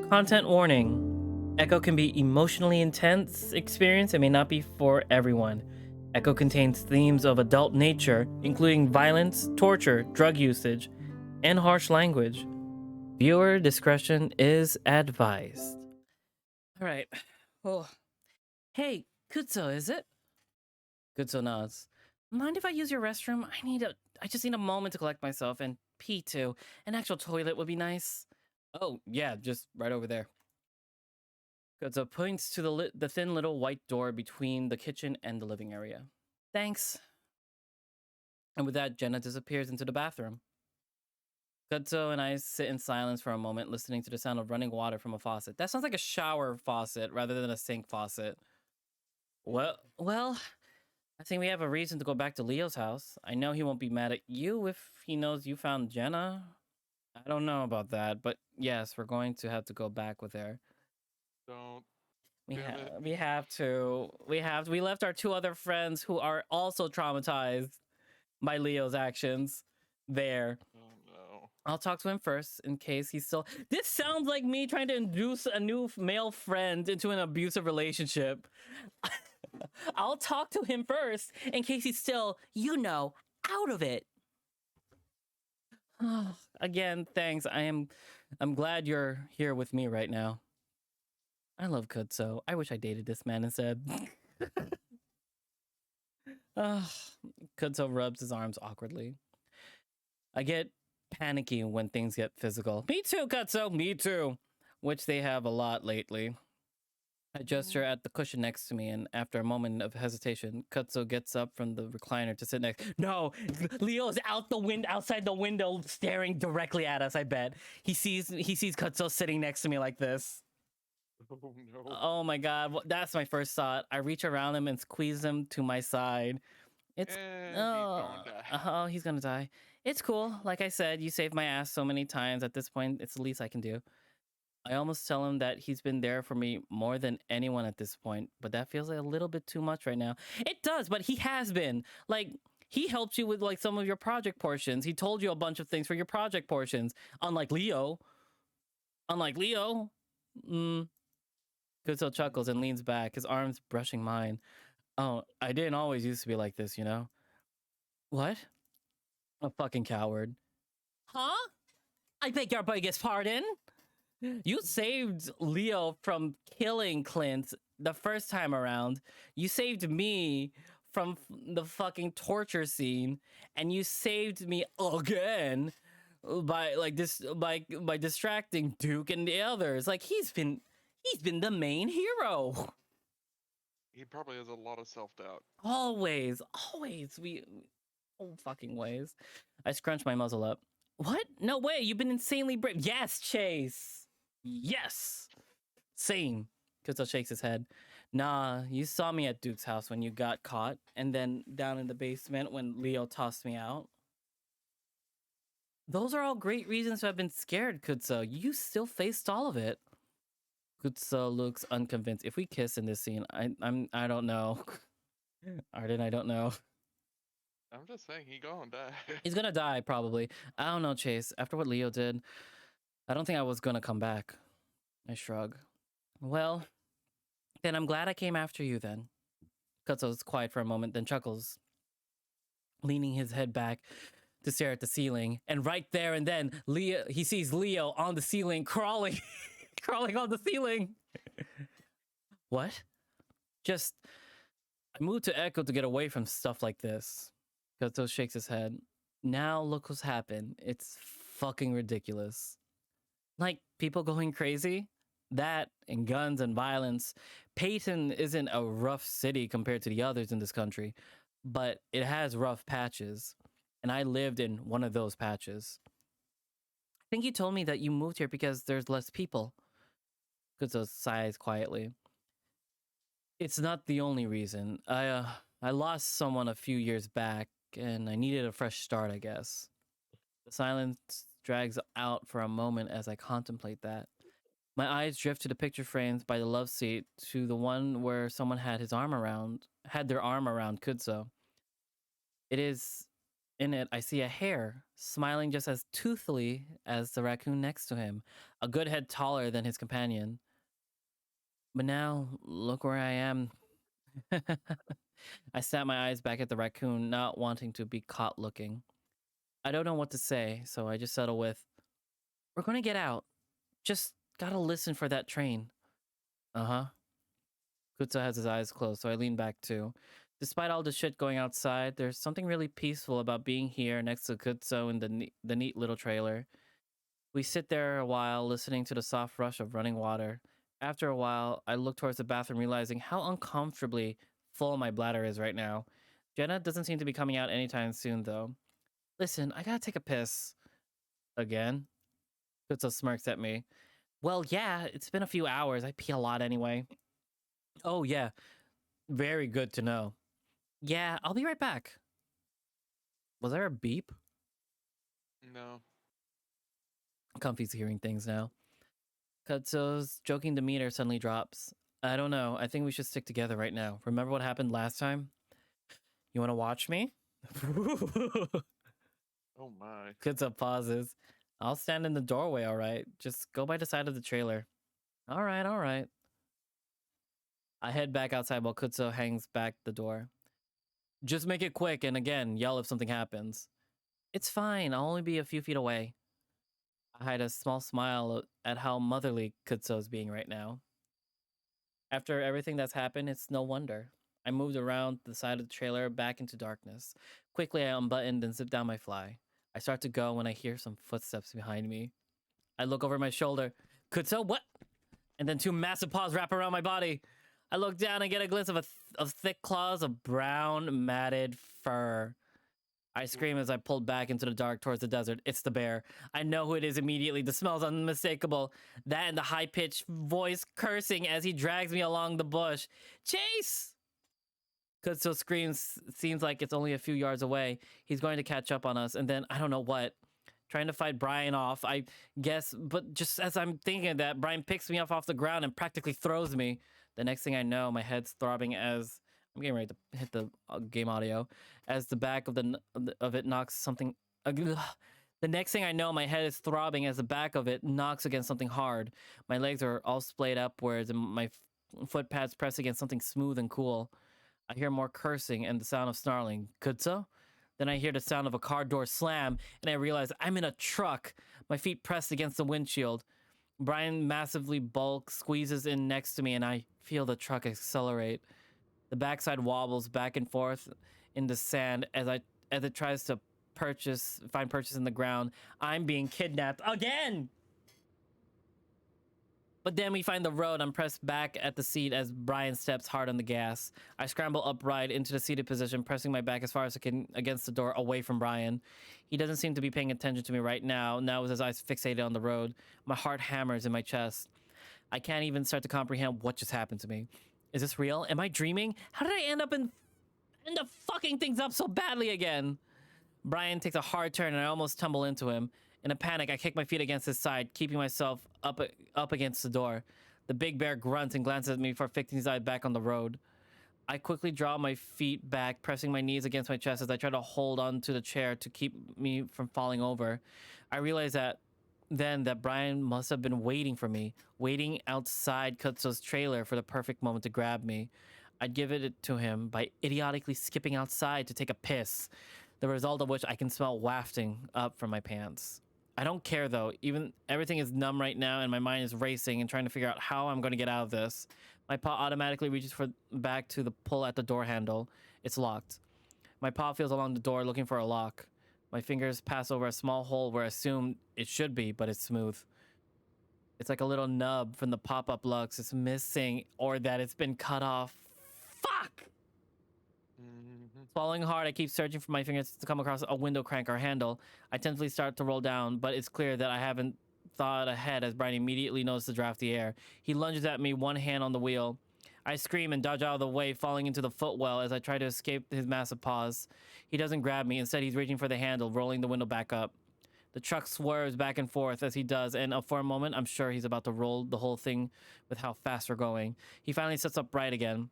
Content warning. Echo can be emotionally intense experience and may not be for everyone. Echo contains themes of adult nature, including violence, torture, drug usage, and harsh language. Viewer discretion is advised. All right. Oh, hey, Kutso, is it? Kutso nods. Mind if I use your restroom? I just need a moment to collect myself and pee too. An actual toilet would be nice. Oh, yeah, just right over there. Godzo points to the thin little white door between the kitchen and the living area. Thanks. And with that, Jenna disappears into the bathroom. Godzo and I sit in silence for a moment, listening to the sound of running water from a faucet. That sounds like a shower faucet rather than a sink faucet. Well, I think we have a reason to go back to Leo's house. I know he won't be mad at you if he knows you found Jenna. I don't know about that, but yes, we're going to have to go back with her. Don't. We Damn have it. we have to. We left our two other friends who are also traumatized by Leo's actions there. Oh no. I'll talk to him first in case he's still. This sounds like me trying to induce a new male friend into an abusive relationship. I'll talk to him first in case he's still, out of it. Again, thanks. I'm glad you're here with me right now. I love Kutso. I wish I dated this man instead. Kutso rubs his arms awkwardly. I get panicky when things get physical. Me too, Kutso. Me too. Which they have a lot lately. I gesture at the cushion next to me, and after a moment of hesitation, Kutso gets up from the recliner to sit next. No, Leo's outside the window, staring directly at us. I bet he sees Kutso sitting next to me like this. Oh no. Oh my god, that's my first thought. I reach around him and squeeze him to my side. It's And he's going to die. oh, he's gonna die. It's cool. Like I said, you saved my ass so many times. At this point, it's the least I can do. I almost tell him that he's been there for me more than anyone at this point, but that feels like a little bit too much right now. It does, but he has been. Like, he helped you with like some of your project portions. He told you a bunch of things for your project portions. Unlike Leo. Kuzo chuckles and leans back, his arms brushing mine. Oh, I didn't always used to be like this, you know? What? A fucking coward. Huh? I beg your biggest pardon? You saved Leo from killing Clint the first time around. You saved me from the fucking torture scene, and you saved me again by like this by distracting Duke and the others. Like he's been the main hero. He probably has a lot of self-doubt. Always, we oh fucking ways. I scrunch my muzzle up. What? No way, you've been insanely brave. Yes, Chase. Yes. Same. Kuzo shakes his head. Nah, you saw me at Duke's house when you got caught, and then down in the basement when Leo tossed me out. Those are all great reasons to have been scared, Kutso. You still faced all of it. Kutso looks unconvinced. If we kiss in this scene, I don't know. Arden, I don't know. I'm just saying he gonna die. He's gonna die, probably. I don't know, Chase. After what Leo did, I don't think I was gonna come back. I shrug. Well, then I'm glad I came after you then. Kutso's quiet for a moment, then chuckles, leaning his head back to stare at the ceiling. And right there and then, he sees Leo on the ceiling, crawling, crawling on the ceiling. What? Just, I moved to Echo to get away from stuff like this. Kutso shakes his head. Now look what's happened. It's fucking ridiculous. Like, people going crazy? That and guns and violence. Peyton isn't a rough city compared to the others in this country, but it has rough patches. And I lived in one of those patches. I think you told me that you moved here because there's less people. Kuzo sighs quietly. It's not the only reason. I lost someone a few years back, and I needed a fresh start, I guess. The silence drags out for a moment as I contemplate that. My eyes drift to the picture frames by the love seat, to the one where someone had their arm around Kudzo. It is In it, I see a hare, smiling just as toothily as the raccoon next to him, a good head taller than his companion. But now, look where I am. I snap my eyes back at the raccoon, not wanting to be caught looking. I don't know what to say, so I just settle with, "We're gonna get out. Just gotta listen for that train." Uh-huh. Kutsu has his eyes closed, so I lean back too. Despite all the shit going outside, there's something really peaceful about being here next to Kutsu in the neat little trailer. We sit there a while, listening to the soft rush of running water. After a while, I look towards the bathroom, realizing how uncomfortably full my bladder is right now. Jenna doesn't seem to be coming out anytime soon, though. "Listen, I gotta take a piss." "Again?" Kutsu smirks at me. "Well, yeah, it's been a few hours. I pee a lot anyway." "Oh, yeah. Very good to know." "Yeah, I'll be right back." Was there a beep? No. Comfy's hearing things now. Kutsu's joking demeanor suddenly drops. "I don't know. I think we should stick together right now. Remember what happened last time? You want to watch me?" Oh my. Kutsu pauses. "I'll stand in the doorway, all right? Just go by the side of the trailer." All right, all right. I head back outside while Kutsu hangs back the door. "Just make it quick and again, yell if something happens." "It's fine. I'll only be a few feet away." I hide a small smile at how motherly Kutsu is being right now. After everything that's happened, it's no wonder. I moved around the side of the trailer back into darkness. Quickly, I unbuttoned and zipped down my fly. I start to go when I hear some footsteps behind me. I look over my shoulder. "Kutsu, what?" And then two massive paws wrap around my body. I look down and get a glimpse of thick claws of brown, matted fur. I scream as I pulled back into the dark towards the desert. It's the bear. I know who it is immediately. The smell's unmistakable. That and the high-pitched voice cursing as he drags me along the bush. "Chase!" Kutsu screams. Seems like it's only a few yards away. He's going to catch up on us, and then I don't know what. Trying to fight Brian off, I guess, but just as I'm thinking that, Brian picks me up off the ground and practically throws me. The next thing I know, my head's throbbing as I'm getting ready to hit the game audio, as the back of it knocks something. The next thing I know, my head is throbbing as the back of it knocks against something hard. My legs are all splayed upwards, and my foot pads press against something smooth and cool. I hear more cursing and the sound of snarling. "Kutsu?" Then I hear the sound of a car door slam, and I realize I'm in a truck, my feet pressed against the windshield. Brian massively bulks, squeezes in next to me, and I feel the truck accelerate. The backside wobbles back and forth in the sand as it tries to find purchase in the ground. I'm being kidnapped again! But then we find the road. I'm pressed back at the seat as Brian steps hard on the gas. I scramble upright into the seated position, pressing my back as far as I can against the door, away from Brian. He doesn't seem to be paying attention to me right now with his eyes fixated on the road. My heart hammers in my chest. I can't even start to comprehend what just happened to me. Is this real? Am I dreaming? How did I end up fucking things up so badly again? Brian takes a hard turn and I almost tumble into him. In a panic, I kick my feet against his side, keeping myself up against the door. The big bear grunts and glances at me before fixing his eye back on the road. I quickly draw my feet back, pressing my knees against my chest as I try to hold on to the chair to keep me from falling over. I realize that Brian must have been waiting for me, waiting outside Kutsu's trailer for the perfect moment to grab me. I'd given it to him by idiotically skipping outside to take a piss, the result of which I can smell wafting up from my pants. I don't care though. Everything is numb right now and my mind is racing and trying to figure out how I'm going to get out of this. My paw automatically reaches back to the pull at the door handle. It's locked. My paw feels along the door looking for a lock. My fingers pass over a small hole where I assume it should be, but it's smooth. It's like a little nub from the pop-up locks. It's missing, or that it's been cut off. Fuck! Swallowing hard, I keep searching for my fingers to come across a window crank or handle. I tentatively start to roll down, but it's clear that I haven't thought ahead as Brian immediately notices the drafty air. He lunges at me, one hand on the wheel. I scream and dodge out of the way, falling into the footwell as I try to escape his massive paws. He doesn't grab me. Instead, he's reaching for the handle, rolling the window back up. The truck swerves back and forth as he does, and for a moment, I'm sure he's about to roll the whole thing with how fast we're going. He finally sits upright again.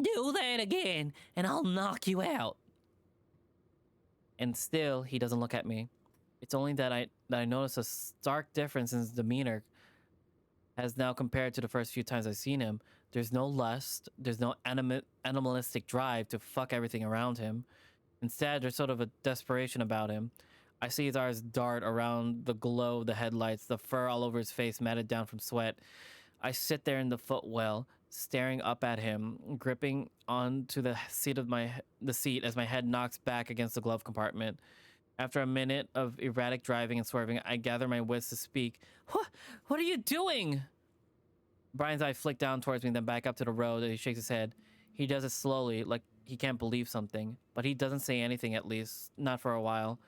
"Do that again, and I'll knock you out." and still he doesn't look at me. It's only that I notice a stark difference in his demeanor as now compared to the first few times I've seen him. There's no lust, there's no animalistic drive to fuck everything around him. Instead, there's sort of a desperation about him. I see his eyes dart around the glow of the headlights, the fur all over his face matted down from sweat. I sit there in the footwell, staring up at him, gripping onto the seat as my head knocks back against the glove compartment. After a minute of erratic driving and swerving, I gather my wits to speak. What are you doing? Brian's eye flicked down towards me, then back up to the road, and he shakes his head. He does it slowly, like he can't believe something, but he doesn't say anything, at least, not for a while.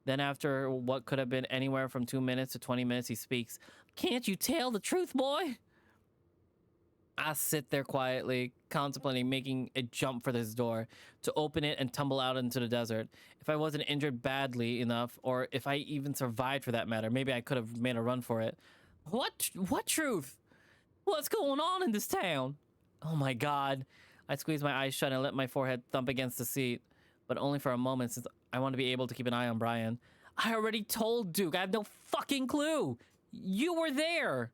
Then after what could have been anywhere from 2 minutes to 20 minutes, he speaks. Can't you tell the truth, boy? I sit there quietly, contemplating making a jump for this door, to open it and tumble out into the desert. If I wasn't injured badly enough, or if I even survived for that matter, maybe I could have made a run for it. What truth? What's going on in this town? Oh my God. I squeeze my eyes shut and let my forehead thump against the seat, but only for a moment, since I want to be able to keep an eye on Brian. I already told Duke. I have no fucking clue. You were there.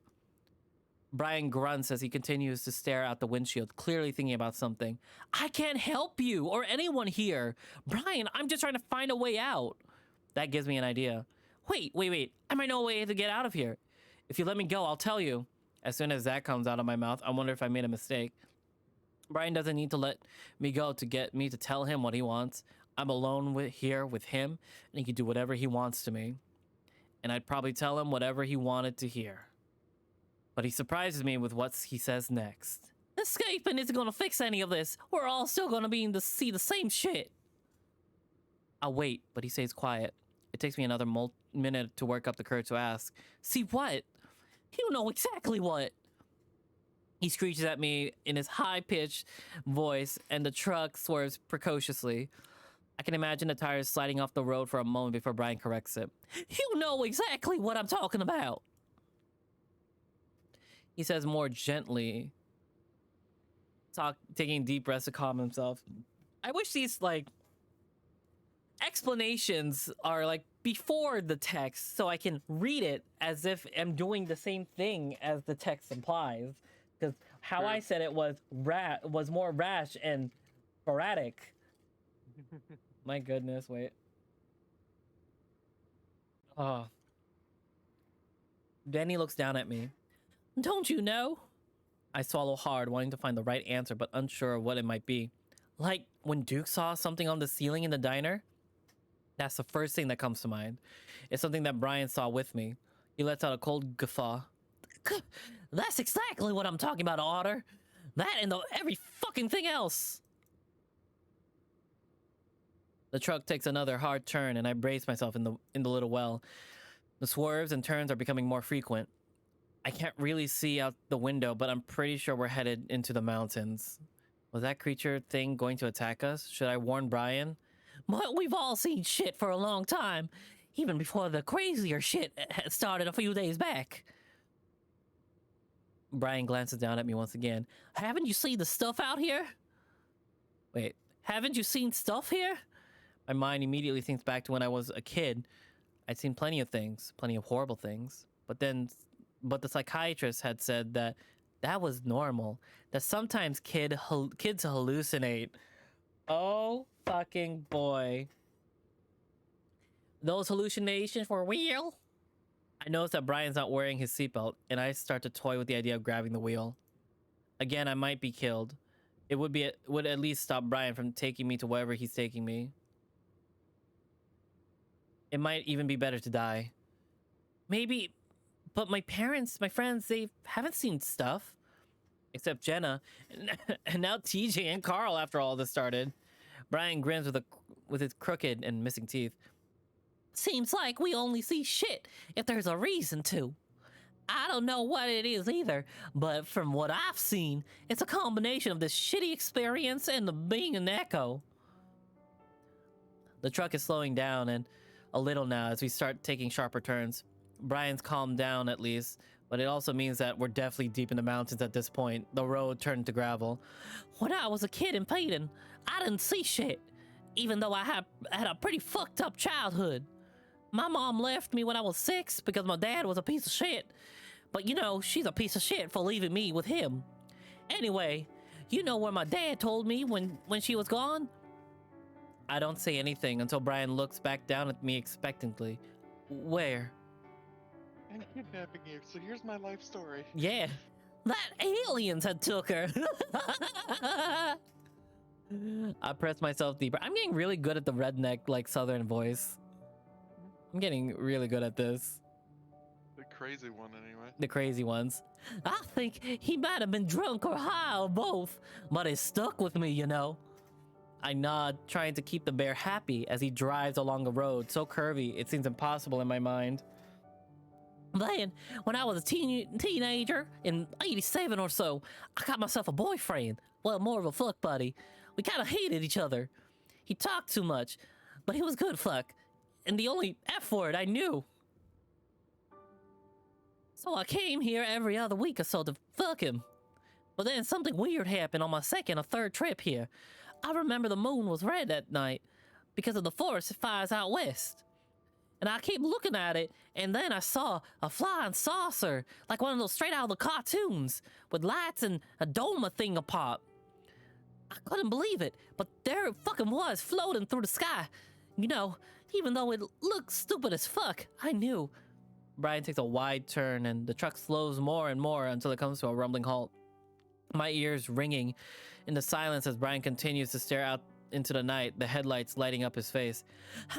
Brian grunts as he continues to stare out the windshield, clearly thinking about something. I can't help you or anyone here. Brian, I'm just trying to find a way out. That gives me an idea. Wait. I might know a way to get out of here. If you let me go, I'll tell you. As soon as that comes out of my mouth, I wonder if I made a mistake. Brian doesn't need to let me go to get me to tell him what he wants. I'm alone here with him, and he can do whatever he wants to me. And I'd probably tell him whatever he wanted to hear. But he surprises me with what he says next. Escaping isn't going to fix any of this. We're all still going to be in see the same shit. I'll wait, but he stays quiet. It takes me another minute to work up the courage to ask. See what? You know exactly what. He screeches at me in his high-pitched voice, and the truck swerves precociously. I can imagine the tires sliding off the road for a moment before Brian corrects it. You know exactly what I'm talking about. He says more gently, taking deep breaths to calm himself. I wish these, explanations are, before the text, so I can read it as if I'm doing the same thing as the text implies. Because how I said it was more rash and sporadic. My goodness, wait. Oh. Danny looks down at me. Don't you know? I swallow hard, wanting to find the right answer, but unsure of what it might be. Like when Duke saw something on the ceiling in the diner? That's the first thing that comes to mind. It's something that Brian saw with me. He lets out a cold guffaw. That's exactly what I'm talking about, Otter. That and every fucking thing else. The truck takes another hard turn, and I brace myself in the little well. The swerves and turns are becoming more frequent. I can't really see out the window, but I'm pretty sure we're headed into the mountains. Was that creature thing going to attack us? Should I warn Brian? But we've all seen shit for a long time, even before the crazier shit had started a few days back. Brian glances down at me once again. Haven't you seen the stuff out here? Wait, haven't you seen stuff here? My mind immediately thinks back to when I was a kid. I'd seen plenty of things, plenty of horrible things. But the psychiatrist had said that was normal. That sometimes kids hallucinate. Oh, fucking boy. Those hallucinations were real? I notice that Brian's not wearing his seatbelt, and I start to toy with the idea of grabbing the wheel. Again, I might be killed. It would at least stop Brian from taking me to wherever he's taking me. It might even be better to die. Maybe, but my friends, they haven't seen stuff. Except Jenna, and now TJ and Carl after all this started. Brian grins with his crooked and missing teeth. Seems like we only see shit if there's a reason to. I don't know what it is either, but from what I've seen, it's a combination of this shitty experience and the being an echo. The truck is slowing down and a little now as we start taking sharper turns. Brian's calmed down at least, but it also means that we're definitely deep in the mountains at this point. The road turned to gravel. When I was a kid in Peyton, I didn't see shit. even though I had a pretty fucked up childhood. My mom left me when I was 6 because my dad was a piece of shit. But you know, she's a piece of shit for leaving me with him. Anyway, you know where my dad told me when she was gone? I don't say anything until Brian looks back down at me expectantly. Where? I'm kidnapping you, so here's my life story. Yeah, that aliens had took her. I press myself deeper. I'm getting really good at the redneck, like, southern voice. I'm getting really good at this. The crazy one, anyway. The crazy ones. I think he might have been drunk or high or both, but it stuck with me, you know. I nod, trying to keep the bear happy as he drives along a road so curvy it seems impossible in my mind. Then, when I was a teenager in 87 or so, I got myself a boyfriend. Well, more of a fuck buddy. We kind of hated each other. He talked too much, but he was good fuck. And the only F word I knew. So I came here every other week or so to fuck him. But then something weird happened on my second or third trip here. I remember the moon was red that night because of the forest fires out west. And I keep looking at it, and then I saw a flying saucer, like one of those straight out of the cartoons, with lights and a dome thing apart. I couldn't believe it, but there it fucking was, floating through the sky. You know, even though it looked stupid as fuck, I knew. Brian takes a wide turn, and the truck slows more and more until it comes to a rumbling halt. My ears ringing in the silence as Brian continues to stare out into the night, the headlights lighting up his face.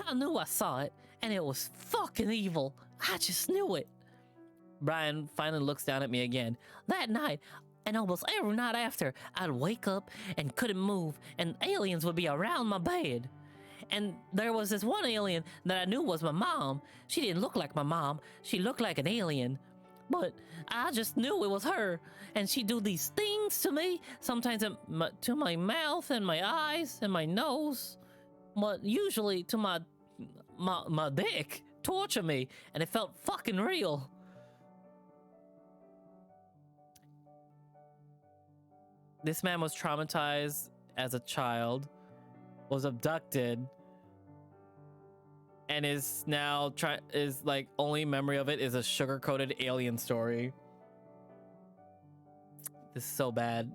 I knew I saw it, and it was fucking evil. I just knew it. Brian finally looks down at me again. That night, and almost every night after, I'd wake up and couldn't move, and aliens would be around my bed. And there was this one alien that I knew was my mom. She didn't look like my mom. She looked like an alien. But I just knew it was her. And she'd do these things to me, sometimes to my mouth and my eyes and my nose. But usually to my dick, torture me. And it felt fucking real. This man was traumatized as a child, was abducted, and is now only memory of it is a sugar-coated alien story. This is so bad.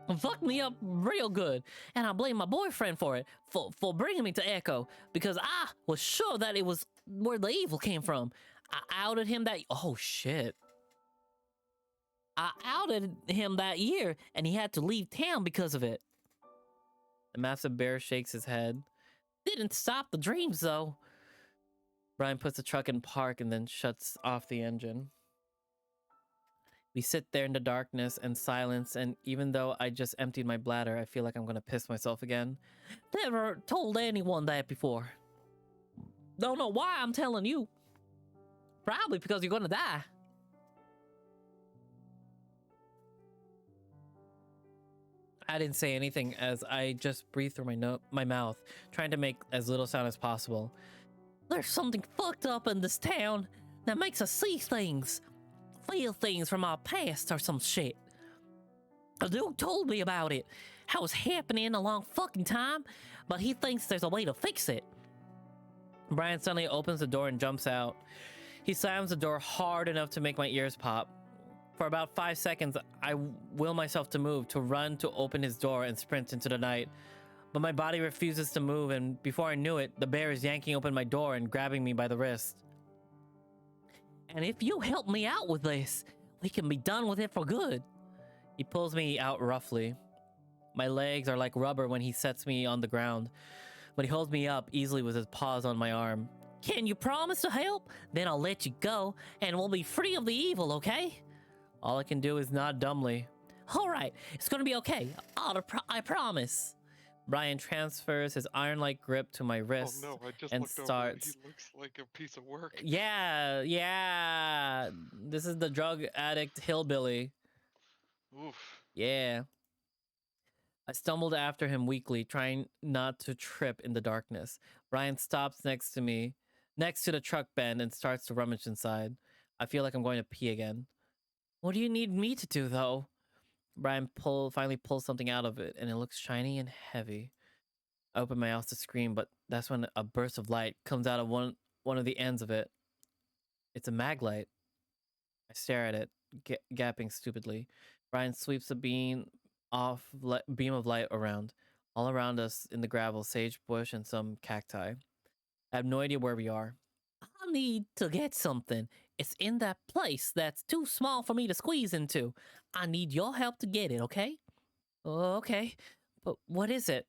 It fucked me up real good, and I blame my boyfriend for it, for bringing me to Echo, because I was sure that it was where the evil came from. I outed him that... Oh, shit. I outed him that year, and he had to leave town because of it. The massive bear shakes his head. Didn't stop the dreams, though. Brian puts the truck in park and then shuts off the engine. We sit there in the darkness and silence, and even though I just emptied my bladder, I feel like I'm gonna piss myself again. Never told anyone that before. Don't know why I'm telling you. Probably because you're gonna die. I didn't say anything as I just breathed through my mouth, trying to make as little sound as possible. There's something fucked up in this town that makes us see things, feel things from our past or some shit. A dude told me about it, how it's happening a long fucking time, but he thinks there's a way to fix it. Brian suddenly opens the door and jumps out. He slams the door hard enough to make my ears pop. For about 5 seconds, I will myself to move, to run to open his door and sprint into the night. But my body refuses to move, and before I knew it, the bear is yanking open my door and grabbing me by the wrist. And if you help me out with this, we can be done with it for good. He pulls me out roughly. My legs are like rubber when he sets me on the ground, but he holds me up easily with his paws on my arm. Can you promise to help? Then I'll let you go, and we'll be free of the evil, okay? All I can do is nod dumbly. All right, it's gonna be okay. I promise. Brian transfers his iron-like grip to my wrist Oh no, I just and looked starts. over. He looks like a piece of work. Yeah. This is the drug addict hillbilly. Oof. Yeah. I stumbled after him weakly, trying not to trip in the darkness. Brian stops next to me, next to the truck bend, and starts to rummage inside. I feel like I'm going to pee again. What do you need me to do, though? Brian finally pulls something out of it, and it looks shiny and heavy. I open my mouth to scream, but that's when a burst of light comes out of one of the ends of it. It's a mag light. I stare at it, gapping stupidly. Brian sweeps a beam of light around. All around us in the gravel, sage bush and some cacti. I have no idea where we are. I need to get something. It's in that place that's too small for me to squeeze into. I need your help to get it, okay? Okay. But what is it?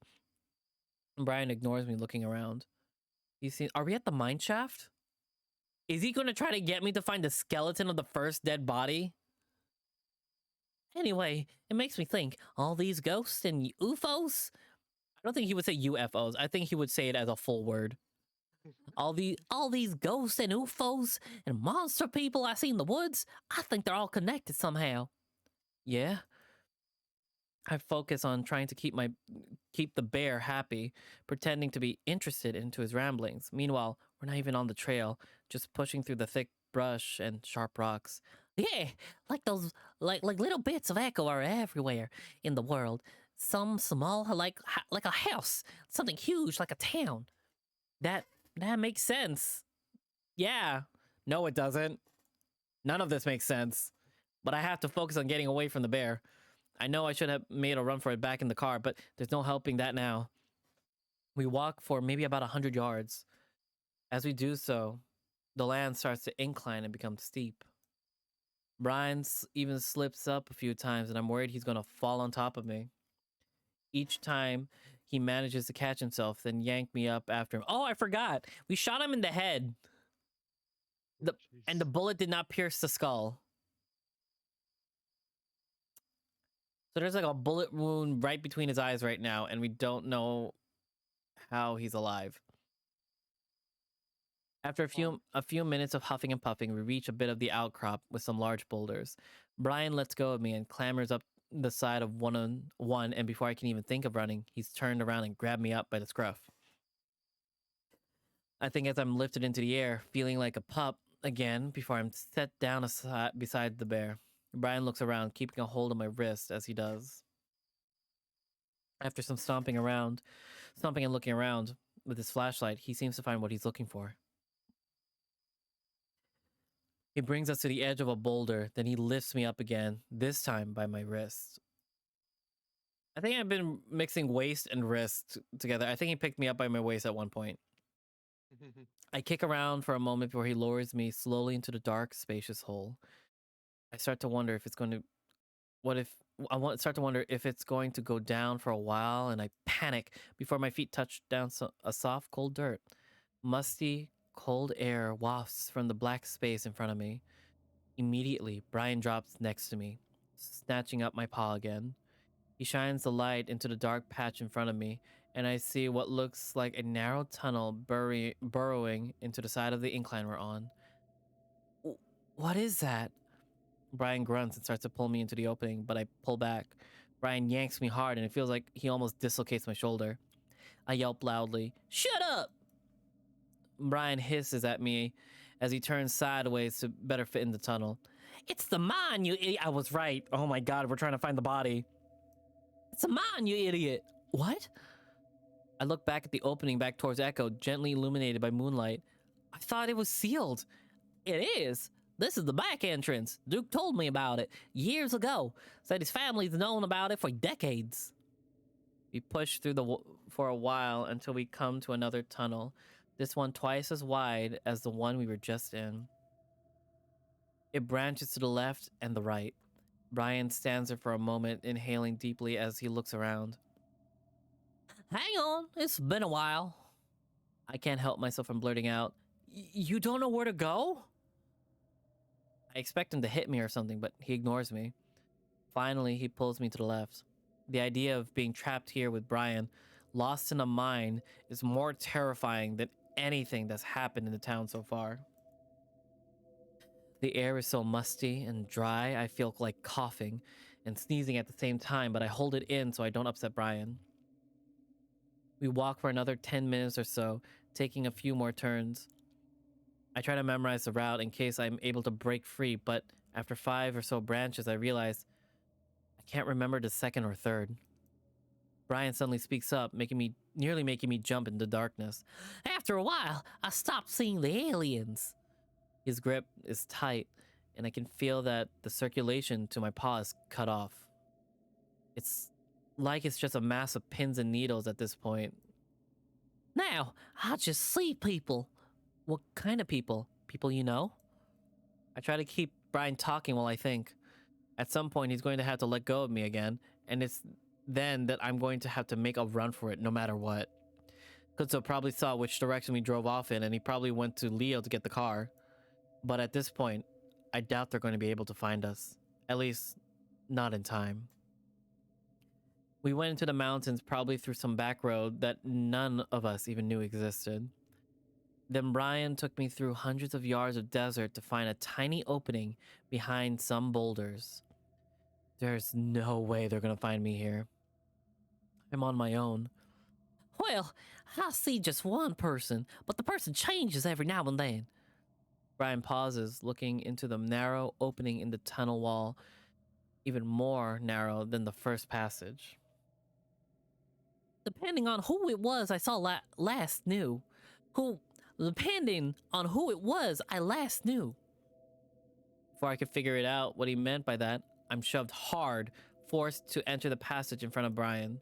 Brian ignores me, looking around. Are we at the mine shaft? Is he going to try to get me to find the skeleton of the first dead body? Anyway, it makes me think, all these ghosts and UFOs? I don't think he would say UFOs. I think he would say it as a full word. All these ghosts and UFOs and monster people I see in the woods, I think they're all connected somehow. Yeah. I focus on trying to keep the bear happy, pretending to be interested into his ramblings. Meanwhile, we're not even on the trail, just pushing through the thick brush and sharp rocks. Yeah, like those like little bits of echo are everywhere in the world. Some small like a house, something huge like a town. That makes sense. Yeah. No, it doesn't. None of this makes sense. But I have to focus on getting away from the bear. I know I should have made a run for it back in the car, but there's no helping that now. We walk for maybe about 100 yards. As we do so, the land starts to incline and become steep. Brian even slips up a few times, and I'm worried he's going to fall on top of me. Each time he manages to catch himself, then yank me up after him. Oh, I forgot. We shot him in the head. And the bullet did not pierce the skull. So there's like a bullet wound right between his eyes right now, and we don't know how he's alive. After a few minutes of huffing and puffing, we reach a bit of the outcrop with some large boulders. Brian lets go of me and clambers up the side of one, and before I can even think of running, he's turned around and grabbed me up by the scruff. I think as I'm lifted into the air, feeling like a pup again before I'm set down beside the bear. Brian looks around, keeping a hold of my wrist as he does. After some stomping and looking around with his flashlight, he seems to find what he's looking for. He brings us to the edge of a boulder, then he lifts me up again, this time by my wrist. I think I've been mixing waist and wrist together. I think he picked me up by my waist at one point. I kick around for a moment before he lowers me slowly into the dark, spacious hole. I start to wonder if it's going to... start to wonder if it's going to go down for a while, and I panic before my feet touch down a soft, cold dirt. Musty, cold air wafts from the black space in front of me. Immediately, Brian drops next to me, snatching up my paw again. He shines the light into the dark patch in front of me, and I see what looks like a narrow tunnel burrowing into the side of the incline we're on. What is that? Brian grunts and starts to pull me into the opening, but I pull back. Brian yanks me hard, and it feels like he almost dislocates my shoulder. I yelp loudly, "Shut up!" Brian hisses at me as he turns sideways to better fit in the tunnel. "It's the mine, you idiot!" I was right. Oh my god, we're trying to find the body. "It's a mine, you idiot!" What? I look back at the opening back towards Echo, gently illuminated by moonlight. I thought it was sealed. It is. This is the back entrance. Duke told me about it years ago. Said his family's known about it for decades. We push through for a while until we come to another tunnel. This one twice as wide as the one we were just in. It branches to the left and the right. Brian stands there for a moment, inhaling deeply as he looks around. Hang on, it's been a while. I can't help myself from blurting out, "You don't know where to go?" I expect him to hit me or something, but he ignores me. Finally, he pulls me to the left. The idea of being trapped here with Brian, lost in a mine, is more terrifying than anything that's happened in the town so far. The air is so musty and dry, I feel like coughing and sneezing at the same time, but I hold it in so I don't upset Brian. We walk for another 10 minutes or so, taking a few more turns. I try to memorize the route in case I'm able to break free, but after 5 or so branches, I realize I can't remember the second or third. Brian suddenly speaks up, making me nearly making me jump into darkness. After a while, I stopped seeing the aliens. His grip is tight, and I can feel that the circulation to my paw is cut off. It's like it's just a mass of pins and needles at this point. Now, I just see people. What kind of people? People you know? I try to keep Brian talking while I think. At some point, he's going to have to let go of me again, and it's then that I'm going to have to make a run for it no matter what. Kutsu probably saw which direction we drove off in, and he probably went to Leo to get the car. But at this point, I doubt they're going to be able to find us. At least, not in time. We went into the mountains, probably through some back road that none of us even knew existed. Then Brian took me through hundreds of yards of desert to find a tiny opening behind some boulders. There's no way they're gonna find me here. I'm on my own. Well, I see just one person, but the person changes every now and then. Brian pauses, looking into the narrow opening in the tunnel wall, even more narrow than the first passage. Depending on who it was I saw last knew. Depending on who it was I last knew. Before I could figure it out what he meant by that, I'm shoved hard, forced to enter the passage in front of Brian.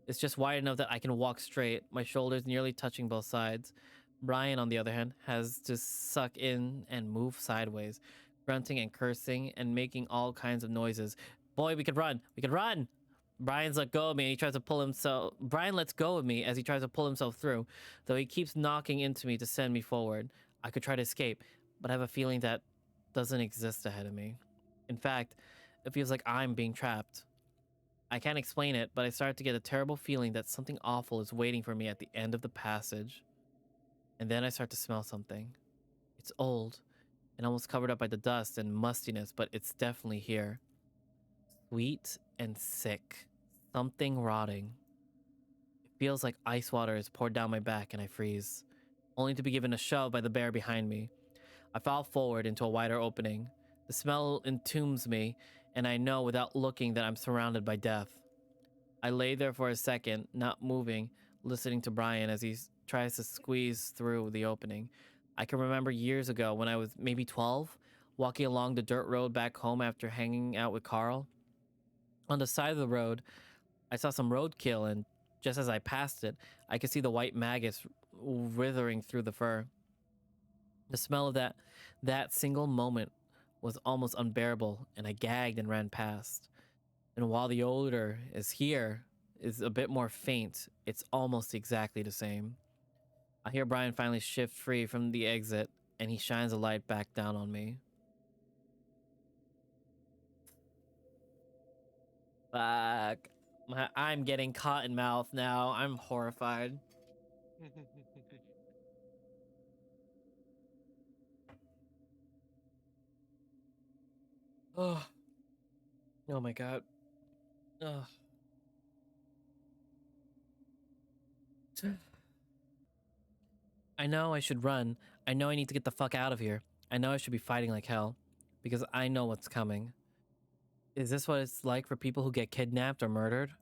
It's just wide enough that I can walk straight, my shoulders nearly touching both sides. Brian, on the other hand, has to suck in and move sideways, grunting and cursing and making all kinds of noises. Boy, we could run! We could run! Brian lets go of me as he tries to pull himself through, though he keeps knocking into me to send me forward. I could try to escape, but I have a feeling that doesn't exist ahead of me. In fact, it feels like I'm being trapped. I can't explain it, but I start to get a terrible feeling that something awful is waiting for me at the end of the passage. And then I start to smell something. It's old and almost covered up by the dust and mustiness, but it's definitely here. Sweet and sick. Something rotting. It feels like ice water is poured down my back and I freeze, only to be given a shove by the bear behind me. I fall forward into a wider opening. The smell entombs me, and I know without looking that I'm surrounded by death. I lay there for a second, not moving, listening to Brian as he tries to squeeze through the opening. I can remember years ago when I was maybe 12, walking along the dirt road back home after hanging out with Carl. On the side of the road, I saw some roadkill, and just as I passed it, I could see the white maggots writhing through the fur. The smell of that single moment was almost unbearable, and I gagged and ran past. And while the odor is a bit more faint, it's almost exactly the same. I hear Brian finally shift free from the exit, and he shines a light back down on me. Fuck. I'm getting cotton mouth now. I'm horrified. Oh. Oh my god. Ugh. I know I should run. I know I need to get the fuck out of here. I know I should be fighting like hell. Because I know what's coming. Is this what it's like for people who get kidnapped or murdered?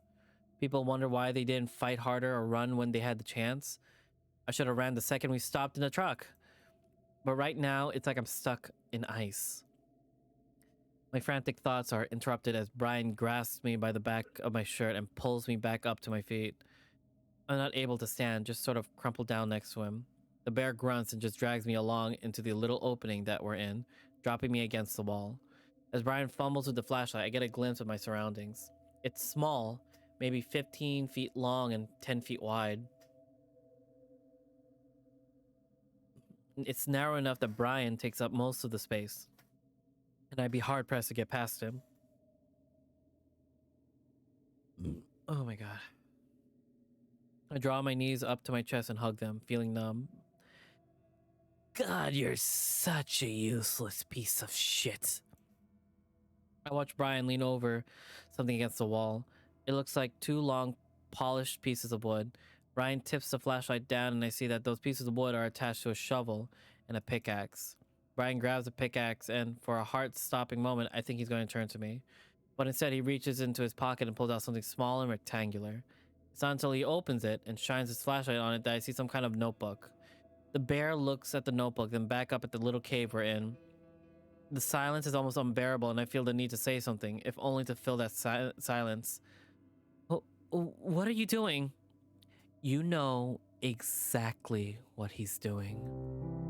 People wonder why they didn't fight harder or run when they had the chance. I should have ran the second we stopped in the truck. But right now, it's like I'm stuck in ice. My frantic thoughts are interrupted as Brian grasps me by the back of my shirt and pulls me back up to my feet. I'm not able to stand, just sort of crumpled down next to him. The bear grunts and just drags me along into the little opening that we're in, dropping me against the wall. As Brian fumbles with the flashlight, I get a glimpse of my surroundings. It's small, maybe 15 feet long and 10 feet wide. It's narrow enough that Brian takes up most of the space, and I'd be hard-pressed to get past him. Oh my god. I draw my knees up to my chest and hug them, feeling numb. God, you're such a useless piece of shit. I watch Brian lean over something against the wall. It looks like two long, polished pieces of wood. Brian tips the flashlight down, and I see that those pieces of wood are attached to a shovel and a pickaxe. Brian grabs the pickaxe, and for a heart-stopping moment, I think he's going to turn to me. But instead, he reaches into his pocket and pulls out something small and rectangular. It's not until he opens it and shines his flashlight on it that I see some kind of notebook. The bear looks at the notebook, then back up at the little cave we're in. The silence is almost unbearable, and I feel the need to say something, if only to fill that silence. What are you doing? You know exactly what he's doing.